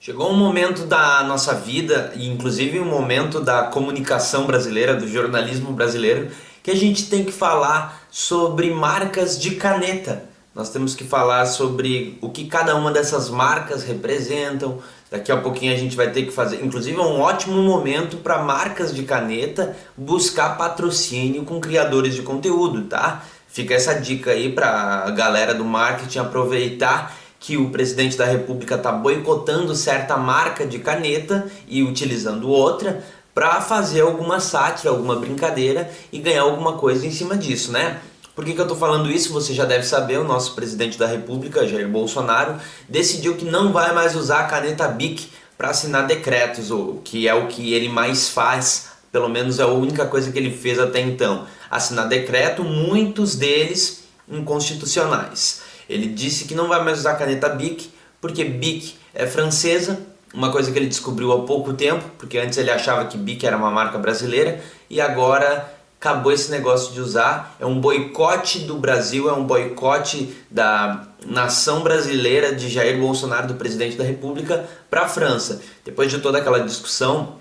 Chegou um momento da nossa vida, e inclusive um momento da comunicação brasileira, do jornalismo brasileiro, que a gente tem que falar sobre marcas de caneta. Nós temos que falar sobre o que cada uma dessas marcas representam. Daqui a pouquinho a gente vai ter que fazer, inclusive é um ótimo momento para marcas de caneta buscar patrocínio com criadores de conteúdo, tá? Fica essa dica aí para a galera do marketing aproveitar que o presidente da República está boicotando certa marca de caneta e utilizando outra para fazer alguma sátira, alguma brincadeira e ganhar alguma coisa em cima disso, né? Por que eu estou falando isso? Você já deve saber, o nosso presidente da República, Jair Bolsonaro, decidiu que não vai mais usar a caneta BIC para assinar decretos, o que é o que ele mais faz, pelo menos é a única coisa que ele fez até então. Assinar decreto, muitos deles inconstitucionais. Ele disse que não vai mais usar a caneta BIC, porque BIC é francesa, uma coisa que ele descobriu há pouco tempo, porque antes ele achava que BIC era uma marca brasileira, e agora acabou esse negócio de usar. É um boicote do Brasil, é um boicote da nação brasileira de Jair Bolsonaro, do presidente da República, para a França. Depois de toda aquela discussão,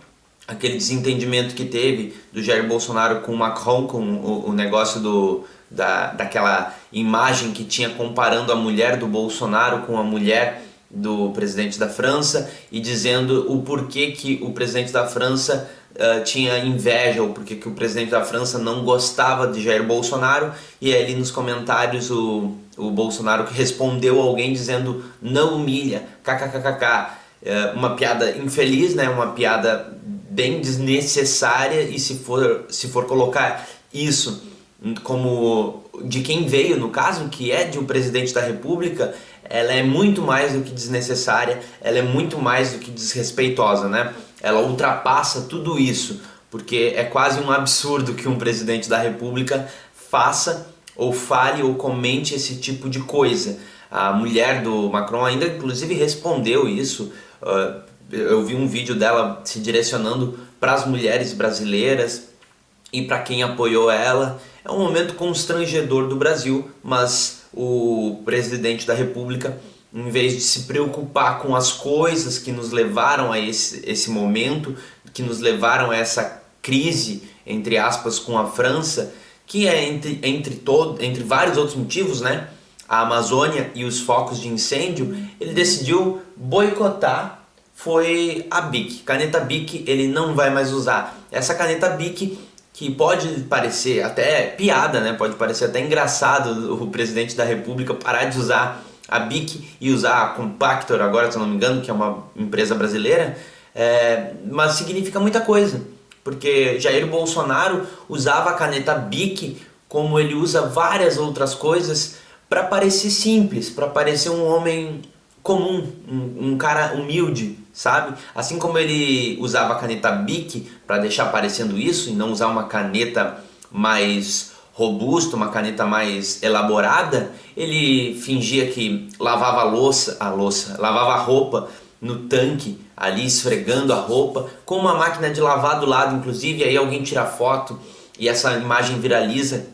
aquele desentendimento que teve do Jair Bolsonaro com o Macron, com o negócio daquela imagem que tinha comparando a mulher do Bolsonaro com a mulher do presidente da França e dizendo o porquê que o presidente da França tinha inveja, ou porquê que o presidente da França não gostava de Jair Bolsonaro, e ali nos comentários o Bolsonaro respondeu alguém dizendo não humilha, kkkk, uma piada infeliz, né? Uma piada bem desnecessária, e se for colocar isso como de quem veio, no caso, que é de um presidente da República, ela é muito mais do que desnecessária, ela é muito mais do que desrespeitosa, né? Ela ultrapassa tudo isso, porque é quase um absurdo que um presidente da República faça ou fale ou comente esse tipo de coisa. A mulher do Macron ainda inclusive respondeu isso. Eu vi um vídeo dela se direcionando para as mulheres brasileiras e para quem apoiou ela. É um momento constrangedor do Brasil, mas o presidente da República, em vez de se preocupar com as coisas que nos levaram a esse momento, que nos levaram a essa crise, entre aspas, com a França, que é entre vários outros motivos, né? A Amazônia e os focos de incêndio, ele decidiu boicotar, foi a BIC. Caneta BIC ele não vai mais usar. Essa caneta BIC, que pode parecer até piada, né? Pode parecer até engraçado o presidente da República parar de usar a BIC e usar a Compactor agora, se eu não me engano, que é uma empresa brasileira, mas significa muita coisa, porque Jair Bolsonaro usava a caneta BIC como ele usa várias outras coisas para parecer simples, para parecer um homem comum, um cara humilde, sabe? Assim como ele usava a caneta BIC para deixar parecendo isso e não usar uma caneta mais robusta, uma caneta mais elaborada, ele fingia que lavava lavava a roupa no tanque, ali esfregando a roupa, com uma máquina de lavar do lado, inclusive, aí alguém tira foto e essa imagem viraliza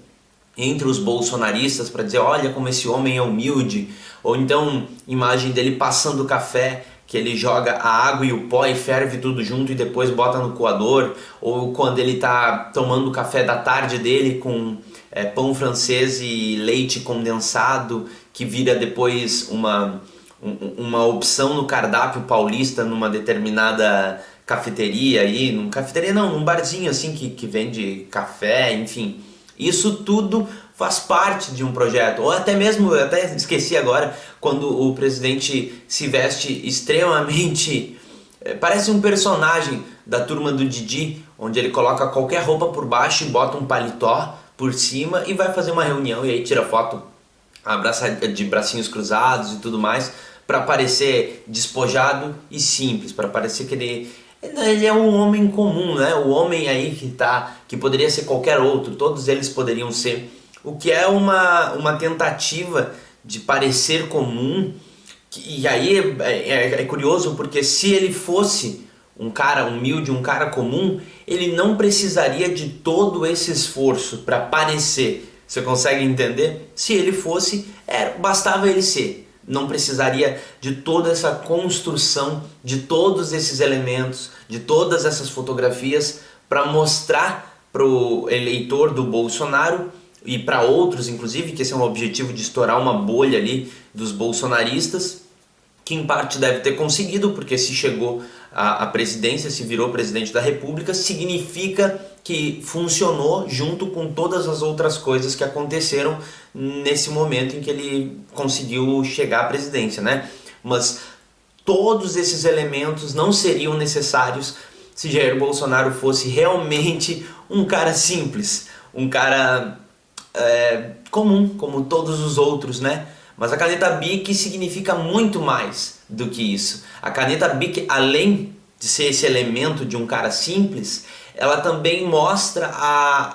entre os bolsonaristas para dizer, olha como esse homem é humilde. Ou então imagem dele passando café, que ele joga a água e o pó e ferve tudo junto e depois bota no coador. Ou quando ele está tomando o café da tarde dele com pão francês e leite condensado, que vira depois uma opção no cardápio paulista numa determinada cafeteria aí, num barzinho assim que vende café, enfim. Isso tudo faz parte de um projeto. Ou até mesmo, eu até esqueci agora, quando o presidente se veste extremamente... parece um personagem da Turma do Didi, onde ele coloca qualquer roupa por baixo e bota um paletó por cima e vai fazer uma reunião e aí tira foto de bracinhos cruzados e tudo mais, para parecer despojado e simples, para parecer que ele é um homem comum, né? O homem aí que poderia ser qualquer outro, todos eles poderiam ser. O que é uma tentativa de parecer comum, e aí é curioso porque se ele fosse um cara humilde, um cara comum, ele não precisaria de todo esse esforço para parecer. Você consegue entender? Se ele fosse, bastava ele ser. não precisaria de toda essa construção, de todos esses elementos, de todas essas fotografias para mostrar para o eleitor do Bolsonaro e para outros, inclusive, que esse é um objetivo de estourar uma bolha ali dos bolsonaristas, que em parte deve ter conseguido, porque se chegou à presidência, se virou presidente da República, significa que funcionou junto com todas as outras coisas que aconteceram nesse momento em que ele conseguiu chegar à presidência, né? Mas todos esses elementos não seriam necessários se Jair Bolsonaro fosse realmente um cara simples, um cara comum, como todos os outros, né? Mas a caneta Bic significa muito mais do que isso. A caneta Bic, além de ser esse elemento de um cara simples, ela também mostra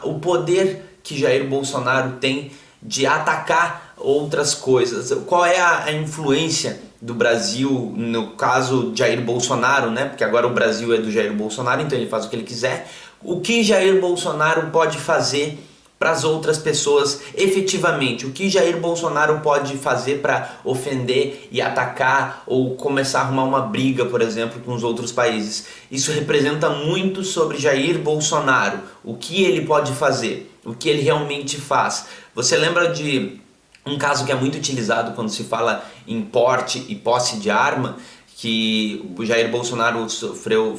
o poder que Jair Bolsonaro tem de atacar outras coisas. Qual é a influência do Brasil, no caso de Jair Bolsonaro, né? Porque agora o Brasil é do Jair Bolsonaro, então ele faz o que ele quiser. O que Jair Bolsonaro pode fazer para as outras pessoas efetivamente? O que Jair Bolsonaro pode fazer para ofender e atacar ou começar a arrumar uma briga, por exemplo, com os outros países? Isso representa muito sobre Jair Bolsonaro, o que ele pode fazer, o que ele realmente faz. Você lembra de um caso que é muito utilizado quando se fala em porte e posse de arma, que o Jair Bolsonaro sofreu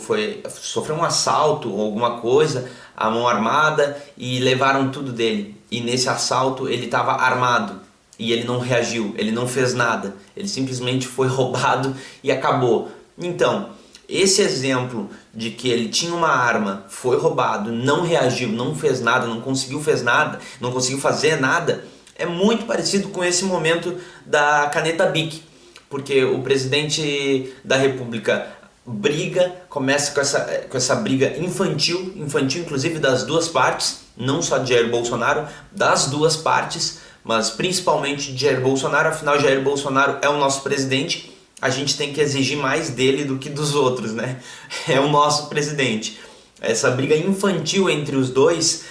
um assalto ou alguma coisa, a mão armada, e levaram tudo dele. E nesse assalto ele estava armado e ele não reagiu, ele não fez nada, ele simplesmente foi roubado e acabou. Então, esse exemplo de que ele tinha uma arma, foi roubado, não reagiu, não fez nada, não conseguiu fazer nada, é muito parecido com esse momento da caneta Bic, porque o presidente da República começa com essa briga infantil inclusive das duas partes, não só de Jair Bolsonaro, das duas partes, mas principalmente de Jair Bolsonaro. Afinal, Jair Bolsonaro é o nosso presidente, a gente tem que exigir mais dele do que dos outros, né? É o nosso presidente. Essa briga infantil entre os dois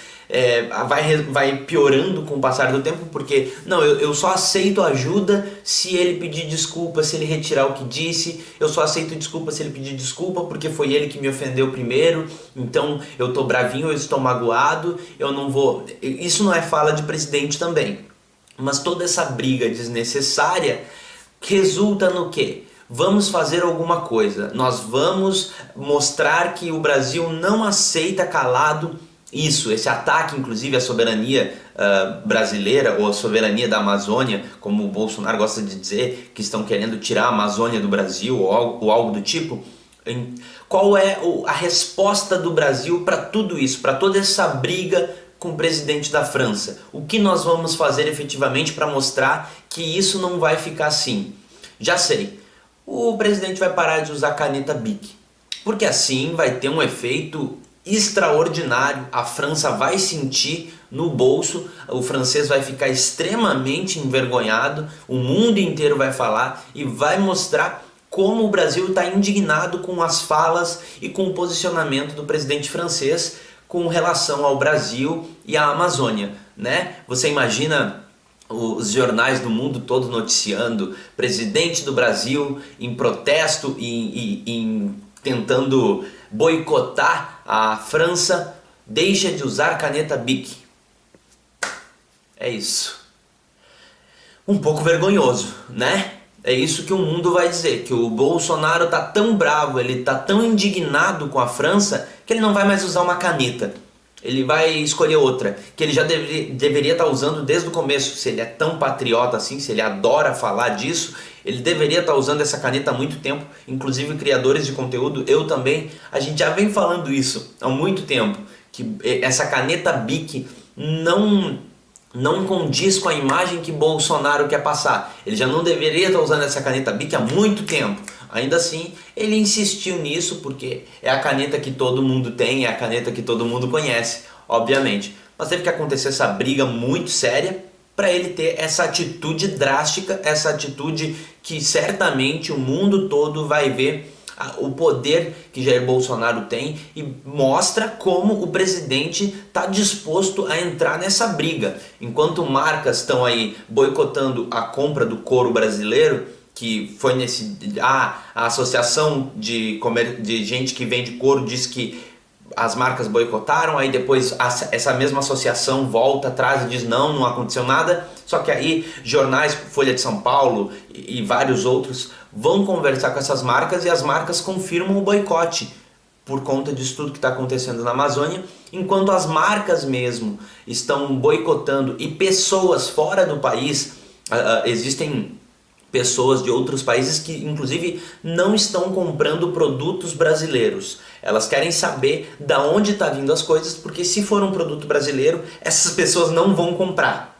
vai piorando com o passar do tempo, porque não, eu só aceito ajuda se ele pedir desculpa, se ele retirar o que disse, eu só aceito desculpa se ele pedir desculpa porque foi ele que me ofendeu primeiro, então eu tô bravinho, eu estou magoado, eu não vou... Isso não é fala de presidente também, mas toda essa briga desnecessária resulta no quê? Vamos fazer alguma coisa, nós vamos mostrar que o Brasil não aceita calado esse ataque inclusive à soberania brasileira ou à soberania da Amazônia, como o Bolsonaro gosta de dizer, que estão querendo tirar a Amazônia do Brasil ou algo do tipo. Qual é a resposta do Brasil para tudo isso, para toda essa briga com o presidente da França? O que nós vamos fazer efetivamente para mostrar que isso não vai ficar assim? Já sei, o presidente vai parar de usar caneta Bic, porque assim vai ter um efeito extraordinário, a França vai sentir no bolso, o francês vai ficar extremamente envergonhado, o mundo inteiro vai falar e vai mostrar como o Brasil está indignado com as falas e com o posicionamento do presidente francês com relação ao Brasil e à Amazônia, né? Você imagina os jornais do mundo todo noticiando presidente do Brasil em protesto e tentando boicotar a França, deixa de usar caneta Bic. É isso. Um pouco vergonhoso, né? É isso que o mundo vai dizer, que o Bolsonaro tá tão bravo, ele tá tão indignado com a França, que ele não vai mais usar uma caneta. Ele vai escolher outra, que ele já deveria estar usando desde o começo. Se ele é tão patriota assim, se ele adora falar disso, ele deveria estar usando essa caneta há muito tempo. Inclusive criadores de conteúdo, eu também, a gente já vem falando isso há muito tempo, que essa caneta Bic não condiz com a imagem que Bolsonaro quer passar. Ele já não deveria estar usando essa caneta Bic há muito tempo. Ainda assim, ele insistiu nisso porque é a caneta que todo mundo tem, é a caneta que todo mundo conhece, obviamente. Mas teve que acontecer essa briga muito séria para ele ter essa atitude drástica, essa atitude que certamente o mundo todo vai ver o poder que Jair Bolsonaro tem e mostra como o presidente está disposto a entrar nessa briga. Enquanto marcas estão aí boicotando a compra do couro brasileiro, que foi nesse... a associação de gente que vende couro diz que as marcas boicotaram, aí depois essa mesma associação volta atrás e diz não aconteceu nada, só que aí jornais, Folha de São Paulo e vários outros vão conversar com essas marcas e as marcas confirmam o boicote por conta disso tudo que está acontecendo na Amazônia, enquanto as marcas mesmo estão boicotando e pessoas fora do país, existem pessoas de outros países que inclusive não estão comprando produtos brasileiros. Elas querem saber da onde está vindo as coisas, porque se for um produto brasileiro, essas pessoas não vão comprar.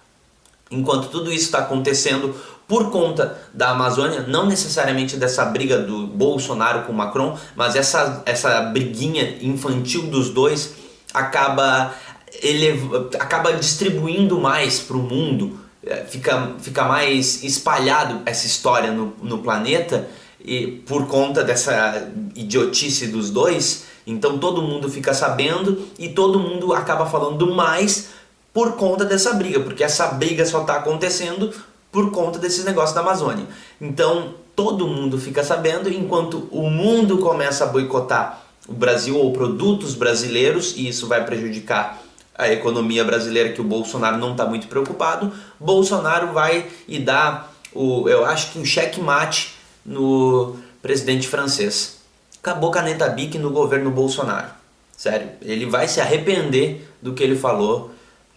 Enquanto tudo isso está acontecendo por conta da Amazônia, não necessariamente dessa briga do Bolsonaro com o Macron, mas essa briguinha infantil dos dois acaba distribuindo mais para o mundo. Fica mais espalhado essa história no planeta, e por conta dessa idiotice dos dois, então todo mundo fica sabendo e todo mundo acaba falando mais por conta dessa briga, porque essa briga só está acontecendo por conta desses negócios da Amazônia. Então todo mundo fica sabendo, enquanto o mundo começa a boicotar o Brasil ou produtos brasileiros, e isso vai prejudicar a economia brasileira, que o Bolsonaro não está muito preocupado. Bolsonaro vai e dá, eu acho que um checkmate no presidente francês. Acabou caneta Bic no governo Bolsonaro. Sério, ele vai se arrepender do que ele falou,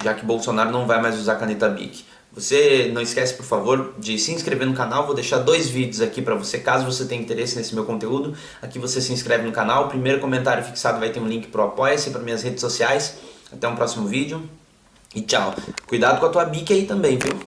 já que Bolsonaro não vai mais usar caneta Bic. Você não esquece, por favor, de se inscrever no canal. Vou deixar 2 vídeos aqui para você, caso você tenha interesse nesse meu conteúdo. Aqui você se inscreve no canal. O primeiro comentário fixado vai ter um link para o Apoia-se, para minhas redes sociais. Até um próximo vídeo e tchau. Cuidado com a tua bica aí também, viu?